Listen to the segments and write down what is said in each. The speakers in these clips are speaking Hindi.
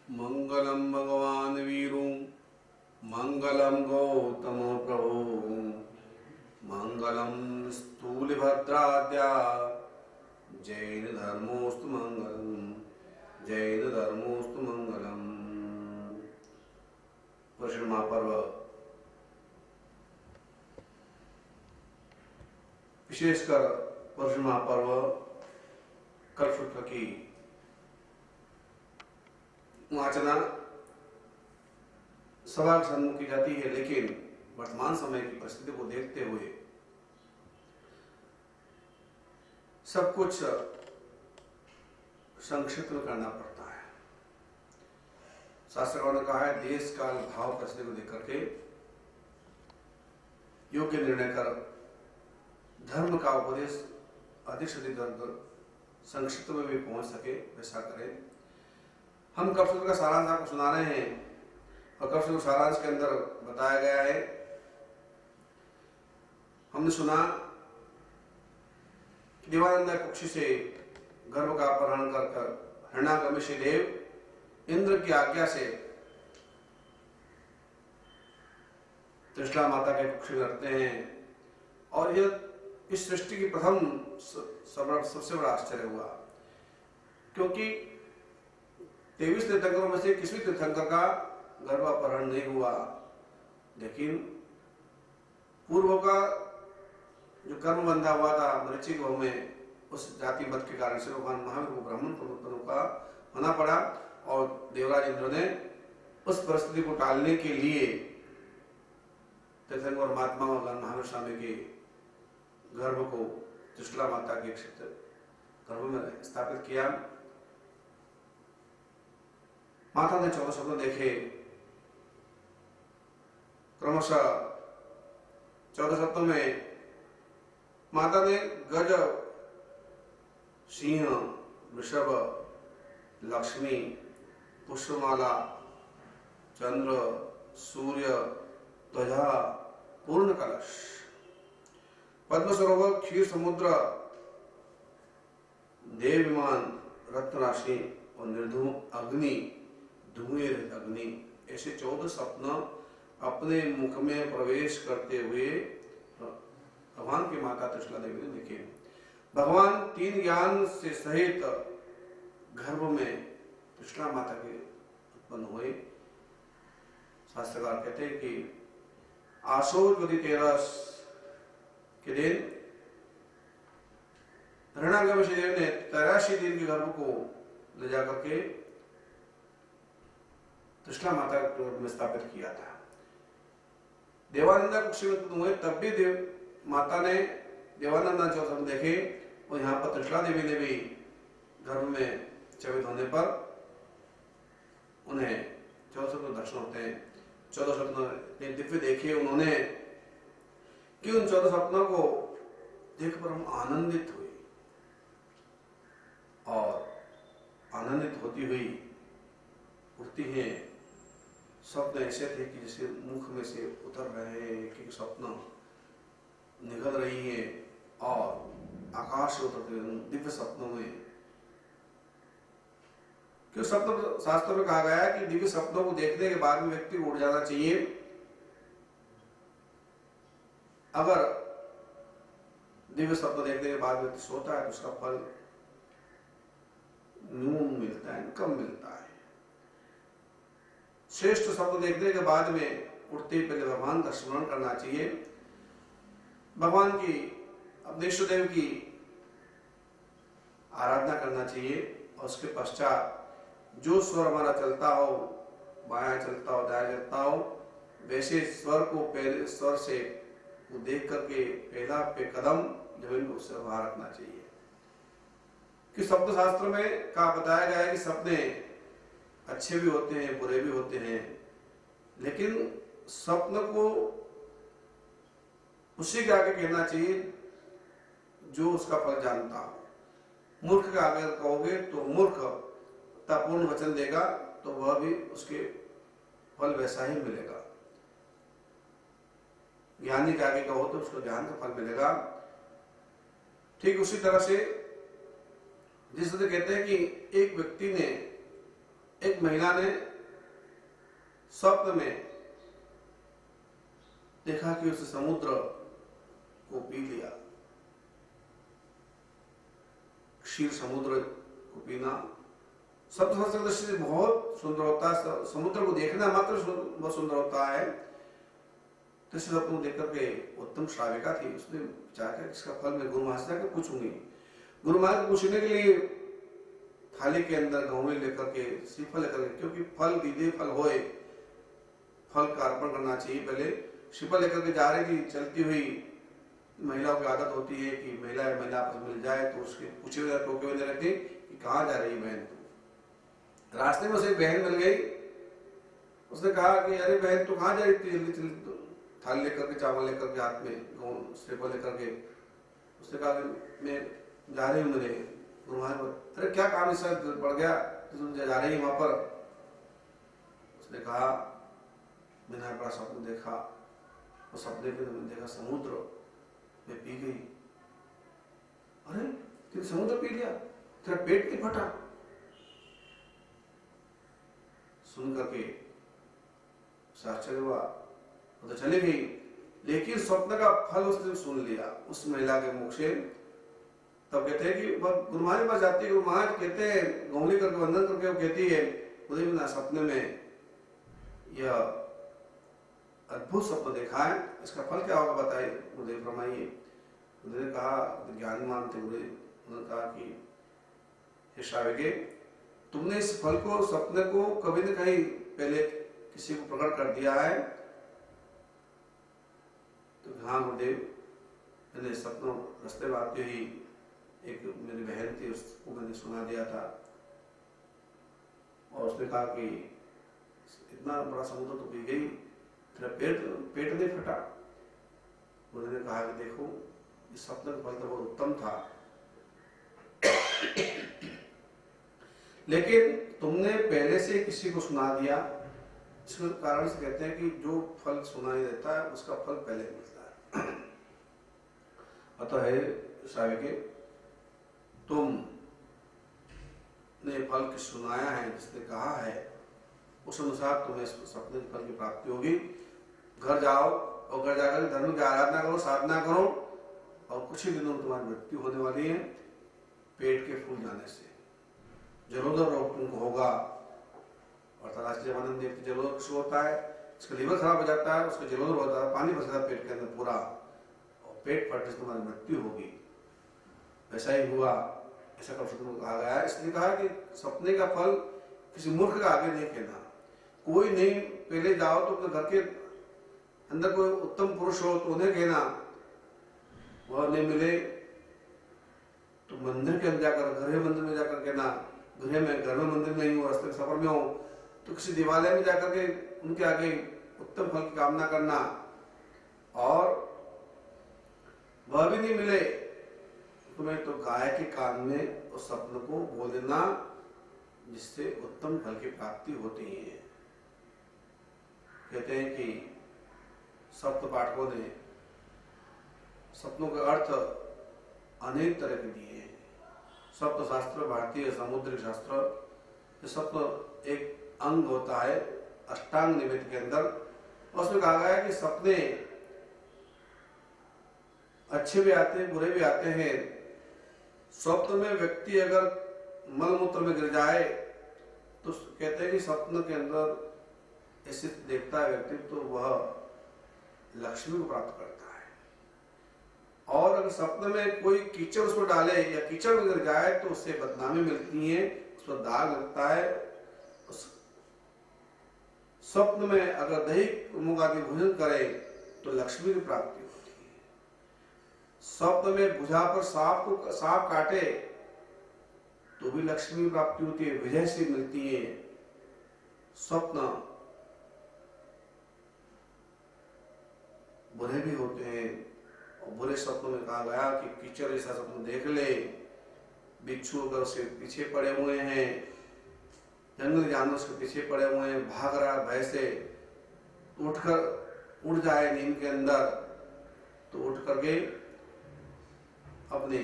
मंगलम भगवान वीरू मंगलम गौतम प्रभु मंगलम स्थूलभद्राद्या जैन धर्मोस्तु मंगलम जैन धर्मोस्तु मंगलम। वर्षण महापर्व विशेषकर वर्षण महापर्व कल्प शुक्ल की वाचना सभा के सम्मुख की जाती है, लेकिन वर्तमान समय की परिस्थिति को देखते हुए सब कुछ संक्षिप्त में करना पड़ता है। शास्त्रकारों ने कहा है देश काल भाव परिस्थिति को देख करके योग्य निर्णय कर धर्म का उपदेश अधिक से अधिक संक्षिप्त में भी पहुंच सके वैसा करें। हम कल्पसूत्र का सारांश आपको सुना रहे हैं और कल्पसूत्र सारांश के अंदर बताया गया है, हमने सुना कि देवानंद कुक्षी से गर्भ का अपहरण कर हिरण्याकर्षी देव इंद्र की आज्ञा से त्रिशला माता के कुक्षी में रखते हैं और यह इस सृष्टि की प्रथम सबसे बड़ा आश्चर्य हुआ, क्योंकि 23 तीर्थंकरों में से किसी तीर्थंकर का गर्भ अपहरण नहीं हुआ, लेकिन पूर्व का जो कर्म बंधा हुआ था मरीचि गौ में, उस जाति मत के कारण से भगवान महावीर को ब्राह्मण परिवर्तनों का होना पड़ा और देवराज इंद्र ने उस परिस्थिति को टालने के लिए तीर्थंकर महात्मा भगवान महावीर स्वामी के गर्भ को त्रिशला माता के गर्भ में स्थापित किया। माता ने 14 स्वप्न देखे, क्रमशः 14 स्वप्नों में माता ने गज, सिंह, वृषभ, लक्ष्मी, पुष्पमाला, चंद्र, सूर्य, ध्वजा, पूर्ण कलश, पद्म सरोवर, क्षीर समुद्र, देव विमान, रत्न राशि और निर्धूम अग्नि, धुएं रहित अग्नि, ऐसे 14 स्वप्न अपने मुख में प्रवेश करते हुए भगवान की माता त्रिशला देवी ने देखे। भगवान 3 ज्ञान से सहित गर्भ में त्रिशला माता के उत्पन्न हुए। शास्त्रकार कहते हैं कि आशोज वदी 13 के दिन हिरण्याकर्षी देव ने 83 दिन के गर्भ को ले जाकर के त्रिशला माता के में स्थापित किया था। देवानंद कुक्षी में उत्पन्न हुए, तब भी देव माता ने देवानंद 14 स्वप्न देखे और यहाँ पर त्रिशला देवी ने भी गर्भ में चवित होने पर उन्हें 14 स्वप्न दर्शन होते हैं। 14 स्वप्न दिव्य देखे उन्होंने कि उन 14 स्वप्नों को देखकर हम आनंदित हुए और आनंदित होती हुई उठती हैं। स्वप्न ऐसे थे कि जैसे मुख में से उतर रहे हैं, कि स्वप्न निकल रही है और आकाश से उतरते दिव्य स्वप्नों में। क्यों स्वप्न शास्त्र में कहा गया है कि दिव्य स्वप्नों को देखने के बाद में व्यक्ति उठ जाना चाहिए। अगर दिव्य स्वप्न देखने के बाद व्यक्ति सोता है तो उसका फल न्यून मिलता है, कम मिलता है। श्रेष्ठ स्वप्न देखने के बाद में उठते ही पहले भगवान का स्मरण करना चाहिए, भगवान की अपने इष्ट देव की आराधना करना चाहिए और उसके पश्चात जो स्वर हमारा चलता हो, बायां चलता हो, दायां चलता हो, वैसे स्वर को पहले स्वर से वो देख करके पहला पे कदम जमीन को उससे बाहर रखना चाहिए। कि स्वप्न शास्त्र में का बताया गया है कि सपने अच्छे भी होते हैं, बुरे भी होते हैं, लेकिन स्वप्न को उसी के आगे कहना चाहिए जो उसका फल जानता हो। मूर्ख के आगे कहोगे तो मूर्ख पूर्ण वचन देगा तो वह भी उसके फल वैसा ही मिलेगा। ज्ञानी के आगे कहो तो उसको ज्ञान का फल मिलेगा। ठीक उसी तरह से जिस कहते हैं कि एक व्यक्ति ने एक एक महिला ने स्वप्न में देखा कि उस समुद्र को पी लिया। क्षीर समुद्र को पीना सप्तमस्तक दृष्टि से बहुत सुंदर होता है। समुद्र को देखना मात्र बहुत सुंदर होता है। तो इस स्वप्न को देख करके उत्तम श्राविका थी, उसने विचार किया इसका फल मैं गुरु महाराज से पूछूंगी। गुरु महाराज पूछने के लिए थाली के अंदर गौवे लेकर के, श्रीफल लेकर के, क्योंकि फल दीदे फल होए, फल का अर्पण करना चाहिए। पहले श्रीफल लेकर के जा रही थी, चलती हुई महिलाओं की आदत होती है कि महिला आपस में मिल जाए तो उसके पूछे हुए टोके हुए रहते कि कहाँ जा रही है बहन तू। रास्ते में उसे बहन मिल गई, उसने कहा कि अरे बहन तू कहाँ जा रही थी, जल्दी जल्दी थाली लेकर के, चावल लेकर के हाथ में, श्रीफल लेकर के। उसने कहा कि मैं जा रही हूँ मेरे गुरु महाराज। अरे क्या काम इससे बढ़ गया, तुम जा रही है वहां पर। उसने कहा मैंने बड़ा स्वप्न देखा, उस सपने के मैंने देखा समुद्र में पी गई। अरे तेरे समुद्र पी लिया, तेरा पेट नहीं फटा। सुन करके आश्चर्य हुआ, तो चली गई। लेकिन स्वप्न का फल उसने सुन लिया उस महिला के मुख से। तब कहते हैं कि वह गुरु महाराज के पास जाती है। गुरु महाराज कहते हैं, गौली करके वंदन करके वो कहती है, मुझे भी ना सपने में यह अद्भुत स्वप्न देखा है, इसका फल क्या होगा बताइए, मुझे फरमाइए। उन्होंने कहा, ज्ञानमान थे मुझे, उन्होंने कहा कि हे श्राविके, तुमने इस फल को, सपने को कभी न कहीं पहले किसी को प्रकट कर दिया है? तो हाँ गुरुदेव, मैंने सपनों रास्ते में आती हुई एक मेरी बहन थी, उसको मैंने सुना दिया था। और उसने कहा कि इतना बड़ा समुद्र तो पी गई, तेरा पेट नहीं फटा। उन्होंने कहा कि देखो इस सपने का फल तो बहुत उत्तम था, लेकिन तुमने पहले से किसी को सुना दिया। इस कारण से कहते हैं कि जो फल सुनाई देता है उसका फल पहले मिलता है। अतः है श्राविके, तुम ने फल की सुनाया है, जिसने कहा है उस अनुसार तुम्हें सपने के फल की प्राप्ति होगी। घर जाओ और घर जाकर धर्म की आराधना करो, साधना करो, और कुछ ही दिनों में तुम्हारी मृत्यु होने वाली है पेट के फूल जाने से। जलोदर रोग तुमको होगा। और राष्ट्रीय जमानंद देव जलोदर किस होता है, उसका लीवर खराब हो जाता है, उसका जलोदर होता है, पानी फंसता है पेट के अंदर पूरा, और पेट फटने से तुम्हारी मृत्यु होगी। वैसा ही हुआ, ऐसा कहा गया है। इसलिए कहा कि सपने का फल किसी मूर्ख का आगे नहीं कहना। कोई नहीं, पहले जाओ तो अपने घर के अंदर कोई उत्तम पुरुष हो तो उन्हें कहना, वह नहीं मिले तो मंदिर के अंदर जाकर, घर मंदिर में जाकर कहना, घर में मंदिर नहीं हो, रास्ते सफर में हो तो किसी देवालय में जाकर के उनके आगे उत्तम फल की कामना करना। और वह भी नहीं मिले तुम्हें तो गाय के कान में उस स्वप्न को बोल देना, जिससे उत्तम फल की प्राप्ति होती है। कहते हैं कि सप्त पाठकों ने सपनों का अर्थ अनेक तरह के दिए हैं। सप्त शास्त्र, भारतीय सामुद्रिक शास्त्र, सप्त एक अंग होता है अष्टांग निमित्त के अंदर। उसमें कहा गया है कि सपने अच्छे भी आते हैं, बुरे भी आते हैं। स्वप्न में व्यक्ति अगर मलमूत्र में गिर जाए तो कहते हैं कि स्वप्न के अंदर ऐसे देखता है व्यक्ति तो वह लक्ष्मी को प्राप्त करता है। और अगर स्वप्न में कोई कीचड़ उसको डाले या कीचड़ में गिर जाए तो उससे बदनामी मिलती है, उस पर दाग लगता है। स्वप्न में अगर दही मूंग आदि भोजन करे तो लक्ष्मी की प्राप्ति होती है। स्वप्न में भुजा पर सांप काटे तो भी लक्ष्मी की प्राप्ति होती है, विजय से मिलती है। स्वप्न बुरे भी होते हैं, और बुरे स्वप्नों में कहा गया कि कीचड़ ऐसा स्वप्न देख ले, बिच्छू अगर उसके पीछे पड़े हुए हैं, जंगली जानवर उसके पीछे पड़े हुए हैं, भाग रहा भय से, उठकर उड़ जाए नींद के अंदर तो उठ करके अपने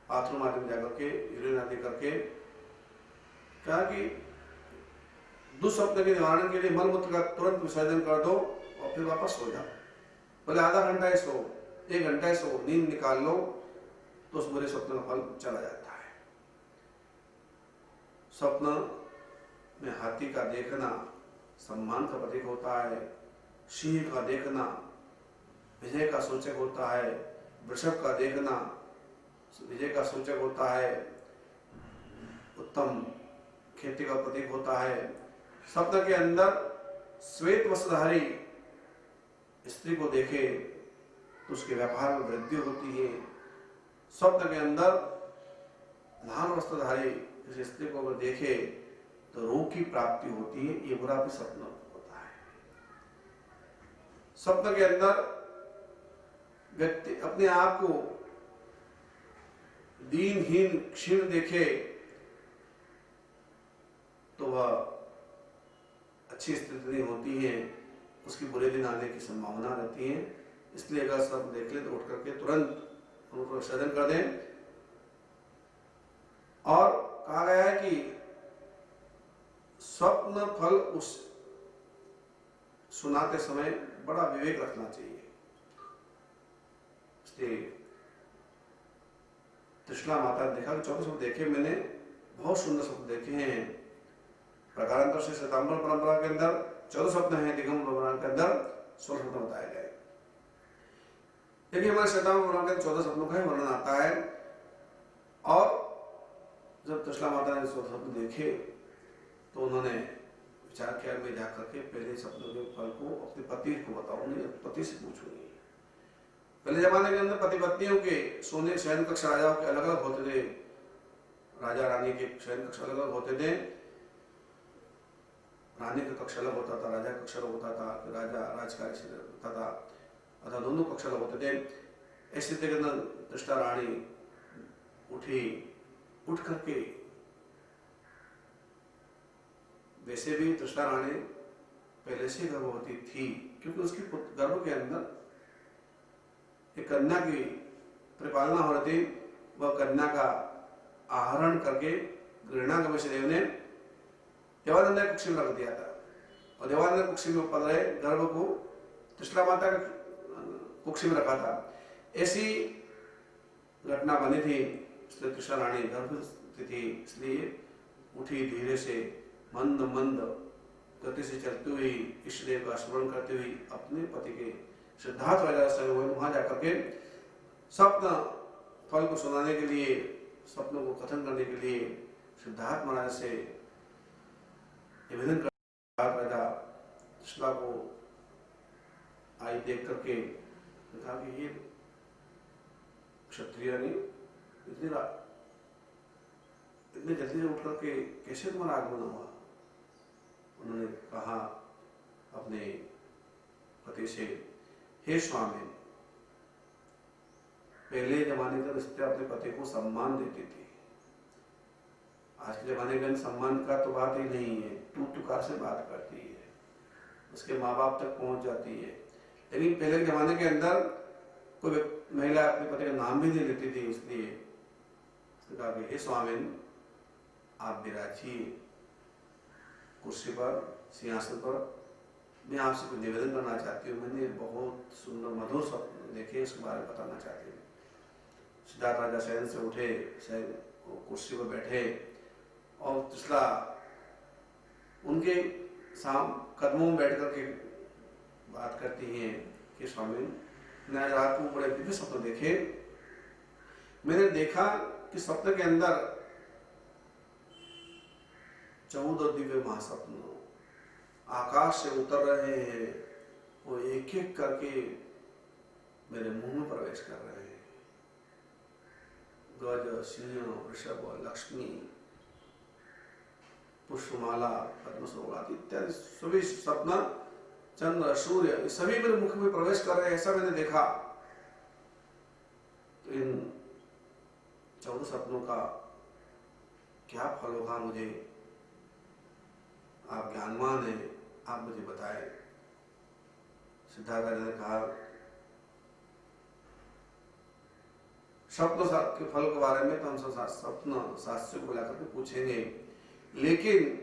बाथरूम आदि में जाकर के यूरिन आदि करके कहा कि दुस्वप्न के निवारण के लिए मलमूत्र का तुरंत विसर्जन कर दो और फिर वापस सो जाओ। बोले आधा घंटा ही सो, 1 घंटा ही सो, नींद निकाल लो तो उस बुरे स्वप्न का फल चला जाता है। स्वप्न में हाथी का देखना सम्मान का प्रतीक होता है, सिंह का देखना विजय का सूचक होता है, वृषभ का देखना विजय का सूचक होता है, उत्तम खेती का प्रतीक होता है। स्वप्न के अंदर श्वेत वस्त्रधारी स्त्री को देखे तो उसके व्यापार में वृद्धि होती है। स्वप्न के अंदर लाल वस्त्रधारी किसी स्त्री को अगर देखे तो रोग की प्राप्ति होती है। ये बुरा भी स्वप्न होता है। स्वप्न के अंदर व्यक्ति अपने आप को दीनहीन क्षीण देखे तो वह अच्छी स्थिति नहीं होती है, उसकी बुरे दिन आने की संभावना रहती है। इसलिए अगर सब देख ले तो उठ करके तुरंत उनको विसर्जन कर दें। और कहा गया है कि स्वप्न फल उस सुनाते समय बड़ा विवेक रखना चाहिए। इसलिए त्रिशला माता ने देखा कि 14 शब्द देखे, मैंने बहुत सुंदर शब्द देखे हैं। प्रकारांतर से श्वेतांबर परंपरा के अंदर 14 शब्द हैं, दिगंबर परंपरा के अंदर 16 शब्द बताए गए। देखिए हमारे श्वेतांबर परंपरा के अंदर 14 शब्दों का वर्णन आता है। और जब त्रिशला माता ने 16 शब्द देखे तो उन्होंने विचार किया मैं जाकर के पहले शब्दों के फल को अपने पति को बताऊंगी, पति से पूछूंगी। पहले जमाने के अंदर पति पत्नियों के सोने शयन कक्ष राजाओं के अलग अलग होते थे। राजा रानी के शयन कक्ष अलग अलग होते थे। रानी का कक्ष अलग होता था, राजा का कक्ष अलग होता था, राजा राजकार्य से होता था, अर्थात दोनों कक्ष अलग होते थे। ऐसे के अंदर त्रिशला रानी उठी, उठ करके वैसे भी त्रिशला रानी पहले से गर्भवती थी, क्योंकि उसकी गर्भ के अंदर एक कन्या की परिपालना हो रही थी। वह कन्या का आहरण करके गृहणागमन देव ने देवानंद कुक्षी में रख दिया था और देवानंद कुक्षी में पल रहे गर्भ को त्रिशला माता के कुक्षी में रखा था। ऐसी घटना बनी थी, इसलिए त्रिशला रानी गर्भवती थी। इसलिए उठी, धीरे से मंद मंद गति से चलती हुई इष्टदेव का स्मरण करते हुई अपने पति के सिद्धार्थ राजा से वहां जाकर के स्वप्न फल को सुनाने के लिए, स्वप्नों को कथन करने के लिए सिद्धार्थ महाराज से निवेदन कर राजा त्रिशला को आई देख करके कहा कि ये क्षत्रिय नहीं, इतने जल्दी से उठ करके कैसे तुम्हारा आगमन हुआ। उन्होंने कहा अपने पति से, हे स्वामी, पहले जमाने में स्त्रियां अपने पति को सम्मान देती थी। आज के जमाने में सम्मान का तो बात ही नहीं है, टूट टुकार से बात करती है, उसके माँ बाप तक पहुंच जाती है। लेकिन पहले के जमाने के अंदर कोई महिला अपने पति का नाम भी नहीं लेती थी। इसलिए कहा कि हे स्वामी, आप विराजिए कुर्सी पर, सिंहासन पर, मैं आपसे कुछ निवेदन करना चाहती हूँ। मैंने बहुत सुंदर मधुर स्वप्न देखे, इसके बारे में बताना चाहती हूँ। सिद्धार्थ राजा शयन से उठे, कुर्सी पर बैठे और त्रिशला उनके कदमों में बैठ करके बात करती हैं कि स्वामी, मैंने रात को बड़े दिव्य स्वप्न देखे। मैंने देखा कि स्वप्न के अंदर 14 दिव्य महास्वप्न आकाश से उतर रहे हैं, वो एक एक करके मेरे मुंह में प्रवेश कर रहे हैं। गज, सिंह, वृषभ, लक्ष्मी, पुष्पमाला, पद्मसरोवर इत्यादि सभी स्वप्न, चंद्र, सूर्य, सभी मेरे मुख में प्रवेश कर रहे हैं, ऐसा मैंने देखा। तो इन 14 सपनों का क्या फल होगा, मुझे आप ज्ञानवान हैं, आप मुझे बताएं। सिद्धार्थ राजा ने कहा, स्वप्न के फल के बारे में तो हम स्वप्न शास्त्रियों को बुला करके पूछेंगे, लेकिन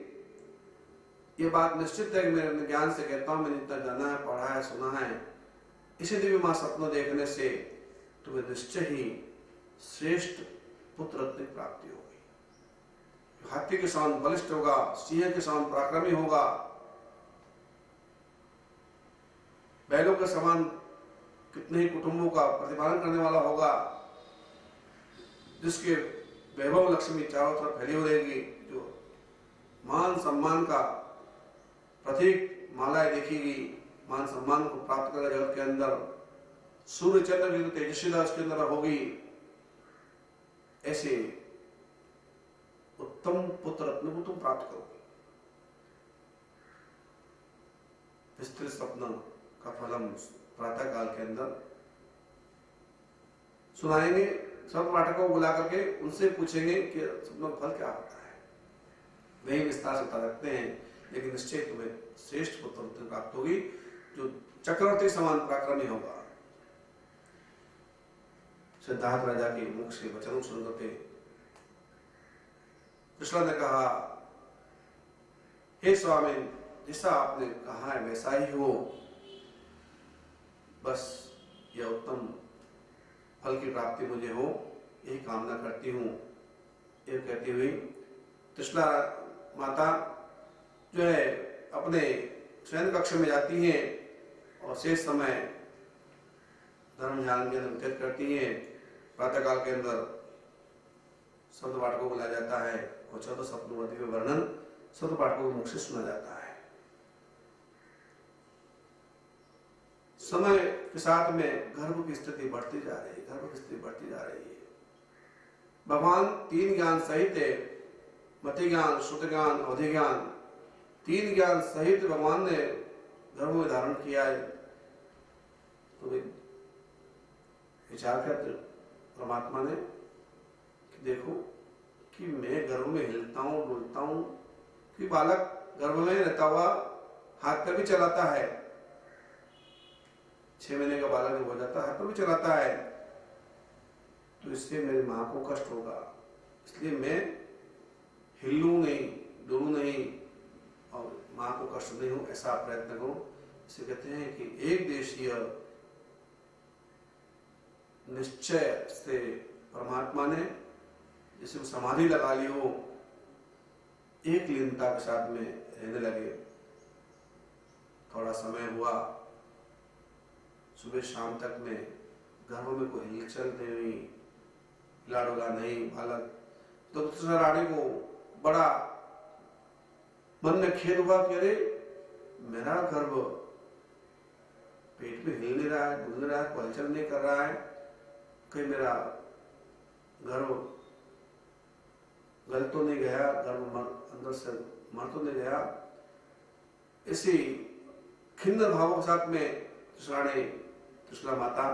ये बात निश्चित है कि मेरे ज्ञान से कहता हूं, मैंने इतना जाना है, पढ़ा है, सुना है, इसी दिव्य मां सपनों देखने से तुम्हें निश्चय ही श्रेष्ठ पुत्र रत्न की प्राप्ति होगी। हाथी के समान बलिष्ठ होगा, सिंह के समान पराक्रमी होगा, बैलों के समान कितने ही कुटुंबों का प्रतिपालन करने वाला होगा, जिसके वैभव लक्ष्मी चारों तरफ फैली हो रहेगी, जो मान सम्मान का प्रतीक मालाएं देखेगी, मान सम्मान को प्राप्त करेगा जगत के अंदर, सूर्य चंद्र की तेजस्वीता उसके अंदर होगी। ऐसे उत्तम पुत्र रत्न को तुम प्राप्त करोगे। विस्तृत स्वप्न का फल हम प्रातः काल के अंदर सुनाएंगे। सब पाठकों को बुला करके उनसे पूछेंगे कि स्वप्न का फल क्या होता है। वही विस्तार से बता सकते हैं, लेकिन निश्चय तुम्हें श्रेष्ठ पुत्र रत्न प्राप्त होगी, जो चक्रवर्ती समान पराक्रमी होगा। सिद्धार्थ राजा के मुख से वचन सुनते कृष्ण ने कहा, हे स्वामी, जैसा आपने कहा है वैसा ही हो, बस यह उत्तम फल की प्राप्ति मुझे हो, यही कामना करती हूँ। ये कहती हुई कृष्णा माता जो है अपने शयन कक्ष में जाती हैं और शेष समय धर्म ध्यान के अंदर व्यतीत करती हैं। प्रातःकाल के अंदर शब्द पाठकों को बुलाया जाता है और चौदह सप्तमति में वर्णन शब्द पाठकों के मुख से सुना जाता है। समय के साथ में गर्भ की स्थिति बढ़ती जा रही है, गर्भ की स्थिति बढ़ती जा रही है। भगवान तीन ज्ञान सहित है, मति ज्ञान, श्रुति ज्ञान, अवधि ज्ञान, तीन ज्ञान सहित भगवान ने गर्भ में धारण किया है। तो विचार करते परमात्मा ने कि देखो कि मैं गर्भ में हिलता हूं, डुलता हूं, कि बालक गर्भ में रहता हुआ हाथ पर भी चलाता है, 6 महीने का बालक जब हो जाता है हाथ पर भी चलाता है, तो इससे मेरी मां को कष्ट होगा, इसलिए मैं हिलूं नहीं, डुलूं नहीं और मां को कष्ट नहीं हो, ऐसा प्रयत्न करो। इसे कहते हैं कि एक देशीय निश्चय से परमात्मा ने जैसे समाधि लगा ली हो, एक लीनता के साथ में रहने लगे। थोड़ा समय हुआ, सुबह शाम तक में गर्भ में कोई हिलचल नहीं हुई, हिला डोला नहीं बालक। तो दूसरा रानी को बड़ा मन में खेद हुआ कि अरे मेरा गर्भ पेट में हिल नहीं रहा है, डुल नहीं रहा है, हलचल नहीं कर रहा है, कहीं मेरा गर्भ गल तो नहीं गया, गर्भ अंदर से मर तो नहीं गया। इसी खिन्न भावों के साथ में कृष्णा माता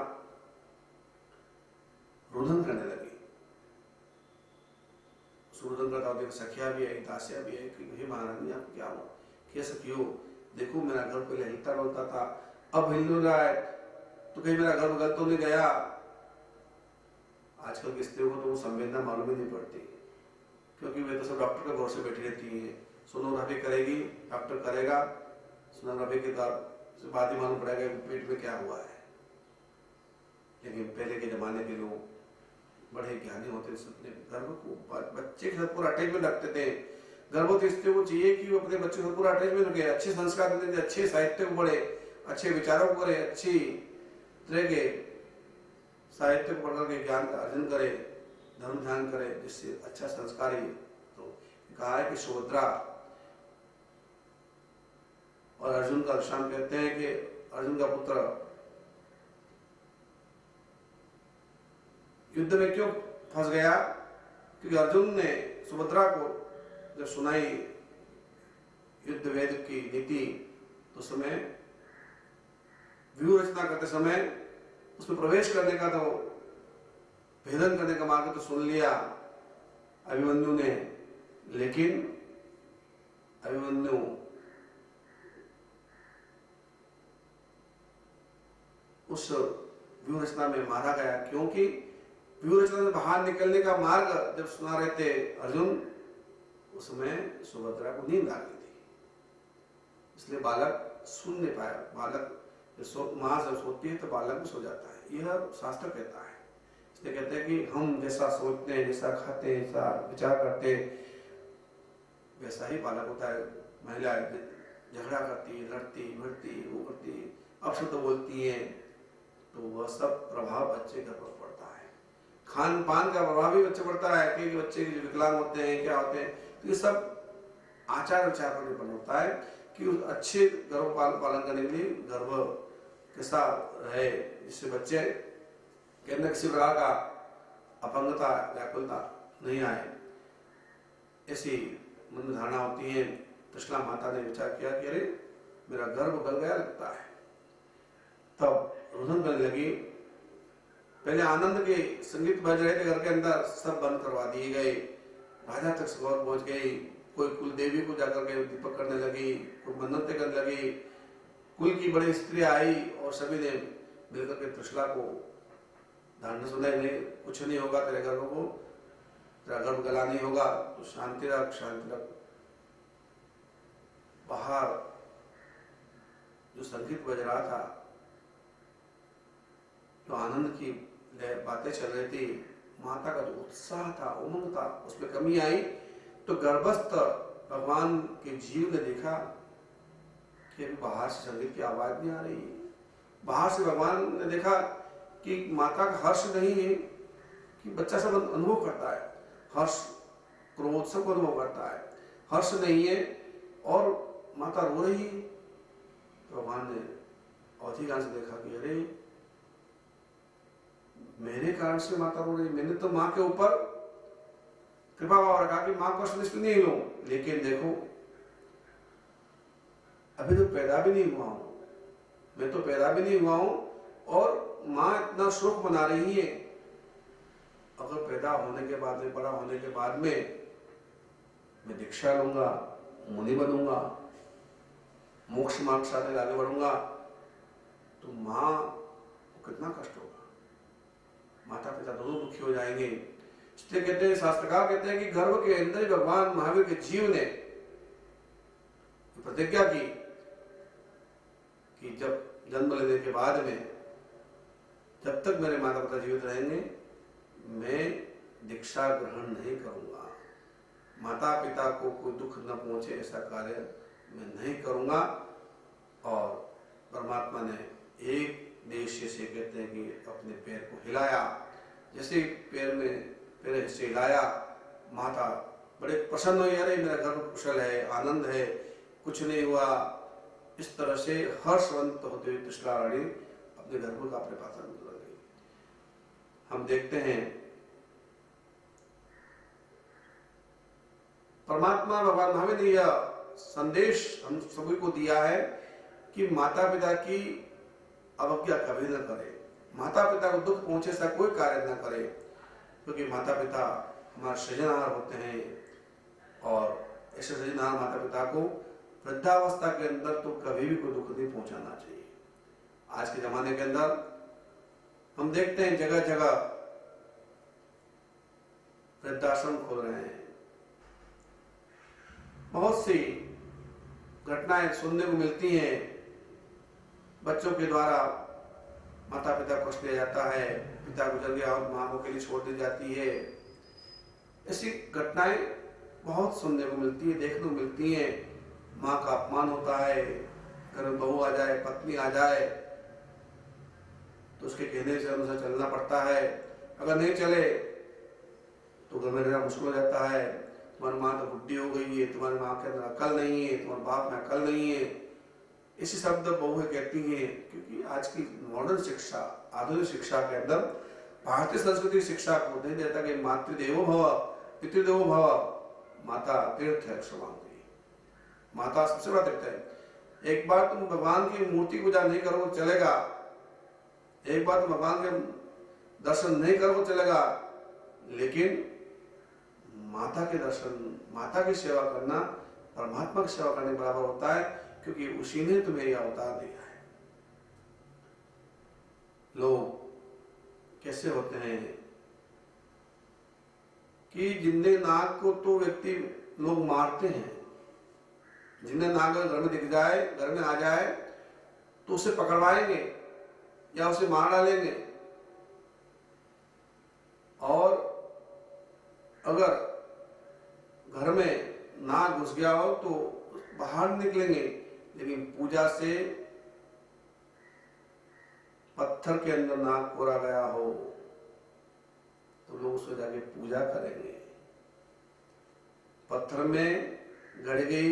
रुदन करने लगी। रुदन करता हुआ सखिया भी आई, दासिया भी आई कि हे महारानी आप क्या हो, क्या सखियो, देखो मेरा गर्भ पहले हिलता डुलता था, अब हिल नहीं रहा है, तो कहीं मेरा गर्भ गल तो नहीं गया। आजकल की स्त्रियों को तो वो संवेदना मालूम ही नहीं पड़ती, क्योंकि वे तो सब डॉक्टर के भरोसे बैठी रहती हैं। सोनोग्राफी करेगी, डॉक्टर करेगा, सोनोग्राफी के बाद ही मालूम पड़ेगा कि पेट में क्या हुआ है। लेकिन पहले के जमाने के लोग बड़े ज्ञानी होते थे, अपने गर्भ को बच्चे के साथ पूरा अटैचमेंट रखते थे। गर्भवती स्त्री को चाहिए कि वो अपने बच्चे के साथ पूरा अटैचमेंट रखे, अच्छे संस्कार देते थे, अच्छे साहित्य को पढ़े, अच्छे विचारों को करे, अच्छी तरह के साहित्य को पढ़कर के ज्ञान का अर्जन करे, धर्म ध्यान करे, जिससे अच्छा संस्कार ही। तो कहा है कि सुभद्रा और अर्जुन का दृष्टांत कहते हैं कि अर्जुन का पुत्र युद्ध में क्यों फंस गया, क्योंकि अर्जुन ने सुभद्रा को जब सुनाई युद्ध वेद की नीति, तो समय व्यूह रचना करते समय उसमें प्रवेश करने का, तो भेदन करने का मार्ग तो सुन लिया अभिमन्यु ने, लेकिन अभिमन्यु उस व्यूह रचना में मारा गया, क्योंकि व्यूह रचना से बाहर निकलने का मार्ग जब सुना रहे थे अर्जुन, उसमें सुभद्रा को नींद आ गई थी, इसलिए बालक सुन नहीं पाया। बालक माँ जब सोती है तो बालक भी सो जाता है, यह शास्त्र कहता है। इसलिए कहते हैं कि हम जैसा सोचते हैं, जैसा खाते हैं, जैसा विचार करते हैं, वैसा ही बालक होता है। महिला झगड़ा करती, लड़ती, भिड़ती, वो करती, अपशब्द बोलती हैं, तो वह सब प्रभाव बच्चे के ऊपर पड़ता है। खान पान का प्रभाव भी बच्चे पड़ता है कि बच्चे जो विकलांग होते हैं, क्या होते हैं, तो ये सब आचार विचार पर निर्भर होता है कि अच्छे गर्भ पालन करने के लिए गर्भ कैसा रहे, जिससे बच्चे के अंदर किसी प्रकार का अपंगता, व्याकुलता नहीं आए। ऐसी मन में धारणा होती है। त्रिशला माता ने विचार किया कि अरे मेरा गर्भ गल गया लगता है, तब रुदन करने लगी। पहले आनंद के संगीत बज रहे थे घर के अंदर, सब बंद करवा दिए गए। राजा तक खबर पहुंच गई। कोई कुल देवी को जाकर के दीपक करने लगी, कोई मन्नतें करने लगी। कुल की बड़ी स्त्री आई और सभी ने मिलकर के त्रिशला को धारण सुना, नहीं कुछ नहीं होगा तेरे गर्भ को, तेरा गर्भ गला नहीं होगा, तो शांति रख, शांति रख। बाहर जो संगीत बज रहा था, जो आनंद की बातें चल रही थी, माता का जो उत्साह था, उमंग था, उसमें कमी आई। तो गर्भस्थ भगवान के जीव ने देखा कि बाहर से संगीत की आवाज नहीं आ रही। बाहर से भगवान ने देखा कि माता का हर्ष नहीं है, कि बच्चा सब अनुभव करता है, हर्ष क्रोध सब अनुभव करता है, हर्ष नहीं है और माता रो रही है। तो भगवान ने अवधिकान से देखा कि अरे मेरे कारण से माता रो रही, मैंने तो माँ के ऊपर कृपा भाव रखा कि माँ को कष्ट नहीं लूं, लेकिन देखो अभी तो पैदा भी नहीं हुआ हूं, मैं तो पैदा भी नहीं हुआ हूं और माँ इतना शोक मना रही है। अगर पैदा होने के बाद में, बड़ा होने के बाद में मैं दीक्षा लूंगा, मुनि बनूंगा, मोक्ष मार्ग के साथ आगे बढ़ूंगा, तो माँ को कितना कष्ट होगा, माता पिता दोनों दुखी हो जाएंगे। इसलिए कहते हैं, शास्त्रकार कहते हैं कि गर्भ के अंदर ही भगवान महावीर के जीव ने प्रतिज्ञा की कि जब जन्म लेने के बाद में, जब तक मेरे माता पिता जीवित रहेंगे, मैं दीक्षा ग्रहण नहीं करूंगा, माता पिता को कोई दुख न पहुंचे ऐसा कार्य मैं नहीं करूंगा। और परमात्मा ने एक देश से कहते हैं कि अपने पैर को हिलाया, जैसे पैर में पैर हिस्से हिलाया, माता बड़े प्रसन्न हुई, अरे मेरा गर्भ कुशल है, आनंद है, कुछ नहीं हुआ। इस तरह से हर्षवंत होते हुए त्रिशला रानी अपने गर्भ का अपने पास गुजर गई। हम देखते हैं परमात्मा भगवान महावीर ने यह संदेश हम सभी को दिया है कि माता पिता की अवज्ञा कभी न करे, माता पिता को दुख पहुंचे ऐसा कोई कार्य न करे, क्योंकि माता पिता हमारे सृजनहार होते हैं और ऐसे सृजनहार माता पिता को वृद्धावस्था के अंदर तो कभी भी कोई दुख नहीं पहुंचाना चाहिए। आज के जमाने के अंदर हम देखते हैं जगह जगह वृद्धाश्रम खोल रहे हैं, बहुत सी घटनाएं सुनने को मिलती हैं, बच्चों के द्वारा माता पिता को कष्ट दिया जाता है, पिता गुजर गया और मां को के लिए छोड़ दी जाती है। ऐसी घटनाएं बहुत सुनने को मिलती है, देखने को मिलती हैं। मां का अपमान होता है, घर में बहू आ जाए, पत्नी आ जाए तो उसके कहने से अनुसार चलना पड़ता है, अगर नहीं चले तो घर में रहना मुश्किल हो जाता है। तुम्हारी माँ तो बुढ़ी हो गई है, तुम्हारी माँ के अंदर अकल नहीं है, तुम्हारे बाप में अकल नहीं है, ऐसे शब्द बहुएं कहती हैं। क्योंकि आज की मॉडर्न शिक्षा, आधुनिक शिक्षा के अंदर भारतीय संस्कृति शिक्षा को नहीं देता कि मातृदेवो भव पितृदेवो भव, माता तीर्थ है, क्षमांति, माता सबसे बड़ा तीर्थ है। एक बार तुम भगवान की मूर्ति पूजा नहीं करो चलेगा, एक बार तुम भगवान के दर्शन नहीं करो चलेगा, लेकिन माता के दर्शन, माता की सेवा करना परमात्मा की सेवा करने के बराबर होता है, क्योंकि उसी ने तुम्हें यह अवतार दिया है। लोग कैसे होते हैं कि जिंदे नाक को तो व्यक्ति लोग मारते हैं। जिन्हें नाग घर में दिख जाए, घर में आ जाए, तो उसे पकड़वाएंगे या उसे मार डालेंगे। और अगर घर में नाग घुस गया हो तो बाहर निकलेंगे, लेकिन पूजा से पत्थर के अंदर नाग कोरा गया हो तो लोग उसको जाके पूजा करेंगे। पत्थर में गड़ गई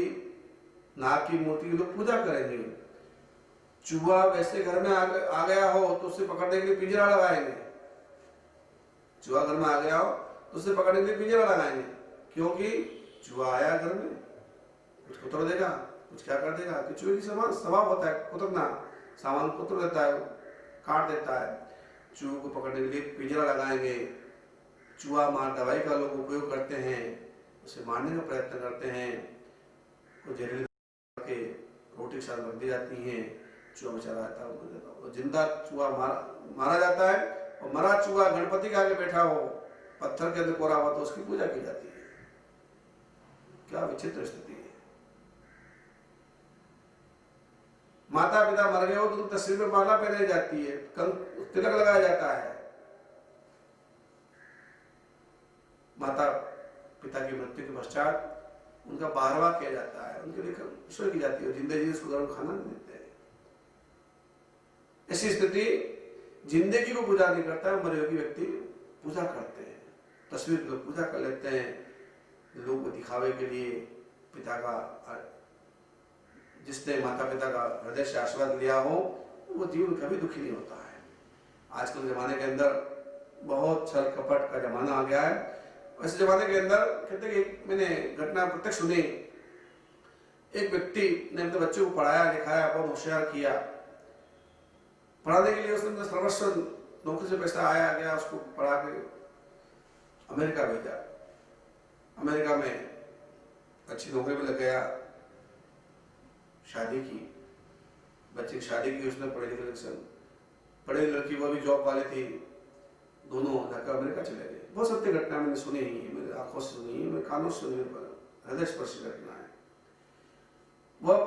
नाग की मूर्ति की लोग पूजा करेंगे। चूहा वैसे घर में आ गया हो तो उसे पकड़ने के लिए पिंजरा लगाएंगे। चूहा घर में आ गया हो तो उसे पकड़ने के लिए पिंजरा लगाएंगे, क्योंकि चूहा आया घर में, कुछ कुतर देगा, कुछ क्या कर देगा। कि चूहे की स्वभाव होता है कुतरना, सामान कुतर देता है, काट देता है। चूहे को पकड़ने के लिए पिंजरा लगाएंगे। चूहा मार दवाई का लोग उपयोग करते हैं, उसे मारने का प्रयत्न करते हैं। कुछ जहरीली के रोटी के साथ रख दी जाती हैं, चूहा बेचारा आता है, जिंदा चूहा मारा जाता है। और मरा चूहा गणपति के आगे बैठा हो, पत्थर के अंदर कोरा हुआ, तो उसकी पूजा की जाती है। क्या विचित्र स्थिति है। माता पिता मर गए हो तो तस्वीर में माला पहनाई जाती है, तिलक लगाया जाता है। माता पिता की मृत्यु के पश्चात उनका 12वां किया जाता है, उनके लिए ईश्वर की जाती है। जिंदगी उसको गर्म खाना नहीं देते हैं। ऐसी स्थिति जिंदगी को पूजा नहीं करता है, मरे हुए व्यक्ति पूजा करते हैं। तस्वीर को पूजा कर लेते हैं लोगों को दिखावे के लिए। पिता का, जिसने माता पिता का हृदय से आशीर्वाद लिया हो, वो जीवन कभी दुखी नहीं होता है। आजकल के जमाने के अंदर बहुत छल कपट का जमाना आ गया है। वैसे जमाने के अंदर कहते कि मैंने घटना प्रत्यक्ष सुनी। एक व्यक्ति ने अपने बच्चों को पढ़ाया लिखाया, बहुत होशियार किया। पढ़ाने के लिए उसने सर्वस्व, नौकरी से पैसा आया गया, उसको पढ़ा के अमेरिका भेजा। अमेरिका में अच्छी नौकरी में लग गया, शादी की, बच्चे की शादी की उसने, पढ़े लिखे पढ़े लड़की वो भी जॉब वाली थी, दोनों जाकर अमेरिका चले गए। बहुत सत्य घटना मैंने सुनी है, मेरे आंखों से सुनी है, मेरे कानों से सुनी है, हृदय स्पर्शी घटना है। वह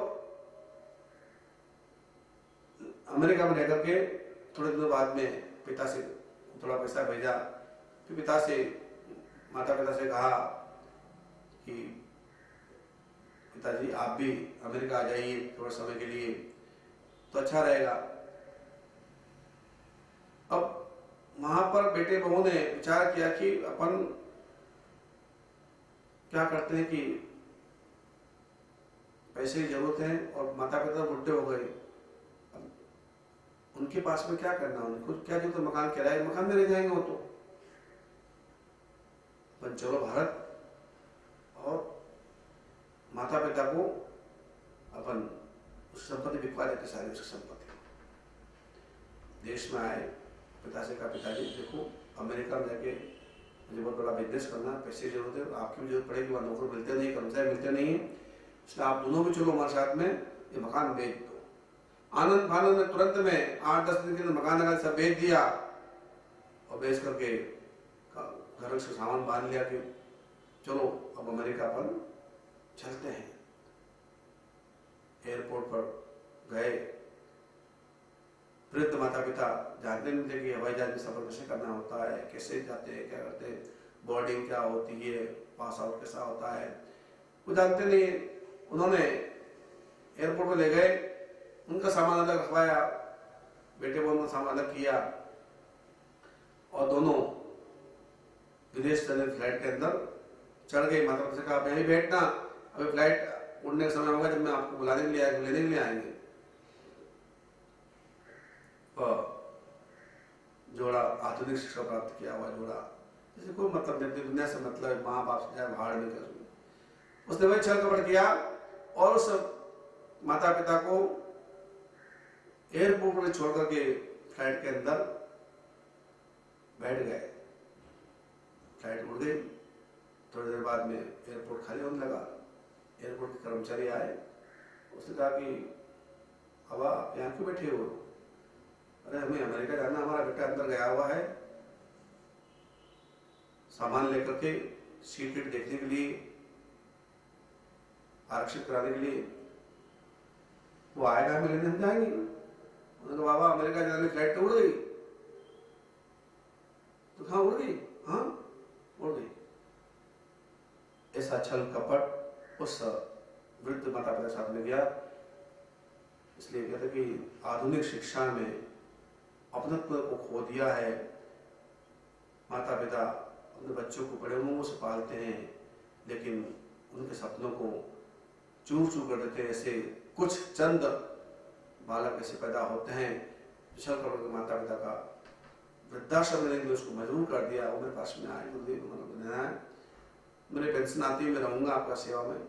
अमेरिका में रहकर के थोड़े दिनों बाद में पिता से थोड़ा पैसा भेजा। फिर माता पिता से कहा कि पिताजी आप भी अमेरिका आ जाइए थोड़े समय के लिए तो अच्छा रहेगा। अब वहां पर बेटे बहू ने विचार किया कि अपन क्या करते हैं कि पैसे की जरूरत है और माता पिता बुढ़े हो गए, उनके पास में क्या करना, उनको क्या जो तो मकान किराए मकान में रह जाएंगे वो तो। पर चलो भारत और माता पिता को अपन उस संपत्ति बिकवा देते, सारी उसकी संपत्ति। देश में आए, पिता से कहा पिताजी देखो अमेरिका में जाके मुझे बहुत बड़ा बिजनेस करना है, पैसे की जरूरत है, आपकी भी जरूरत पड़ेगी, वहाँ नौकरी मिलते नहीं, कर्मचारी मिलते नहीं है, इसलिए आप दोनों भी चलो हमारे साथ में, ये मकान बेच दो। आनंद फानंद में तुरंत में 8-10 दिन के अंदर मकान लगा सब बेच दिया और बेच करके घर से सामान बांध लिया कि चलो अब अमेरिका पर चलते हैं। एयरपोर्ट पर गए, वृद्ध माता पिता जानते नहीं थे कि हवाई जहाज में सफर कैसे करना होता है, कैसे जाते हैं, क्या करते हैं, बोर्डिंग क्या होती है, पास आउट कैसा होता है, वो जानते नहीं। उन्होंने एयरपोर्ट में ले गए, उनका सामान अलग रखवाया, बेटे बहू का सामान अलग किया और दोनों विदेश चले फ्लाइट के अंदर चढ़ गए। माता पिता से कहा नहीं बैठना, अभी फ्लाइट उड़ने का समय होगा जब मैं आपको बुलाने के लिए आएंगे, लेने के लिए आएंगे। जोड़ा आधुनिक शिक्षा प्राप्त किया हुआ जोड़ा, जैसे कोई मतलब नहीं, दुनिया से मतलब माँ बाप से जाए भाड़ में कर, उसने वही छल कपट किया और उस माता पिता को एयरपोर्ट में छोड़ करके फ्लाइट के अंदर बैठ गए। फ्लाइट उड़ गई, थोड़ी देर बाद में एयरपोर्ट खाली होने लगा। एयरपोर्ट के कर्मचारी आए, उसने कहा कि अब आप यहाँ क्यों बैठे हो? अरे हमें अमेरिका जाना, हमारा बेटा अंदर गया हुआ है सामान लेकर के, सीट देखने के लिए आरक्षित कराने के लिए। वो आएगा, मिलने हम जाएंगे। उन्होंने कहा बाबा अमेरिका जाने की फ्लाइट तो उड़ गई। तो कहाँ उड़ गई? हाँ उड़ गई। ऐसा छल कपट उस वृद्ध माता पिता के साथ में गया। इसलिए कहते कि आधुनिक शिक्षा में अपनत्व को खो दिया है। माता पिता अपने बच्चों को बड़े उमंगों से पालते हैं, लेकिन उनके सपनों को चूर चूर कर देते हैं। ऐसे कुछ चंद बालक ऐसे पैदा होते हैं। छल कपट के माता पिता का वृद्धाश्रम में उसको मजबूर कर दिया। वो मेरे पास में आए, गुरुदेव मेरे पेंशन आती है, मैं रहूंगा आपका सेवा में।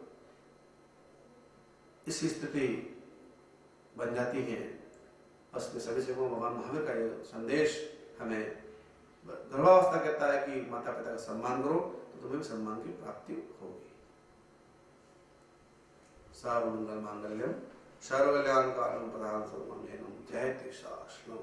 इसी स्थिति बन जाती है। बस में सभी से भगवान महावीर का ये संदेश हमें गर्भावस्था कहता है कि माता पिता का सम्मान करो तो तुम्हें भी सम्मान की प्राप्ति होगी। सर्वमंगल मांगल्यम सर्वकल्याणकारकं प्रदान सर्वमंगलम। जय श्री कृष्ण।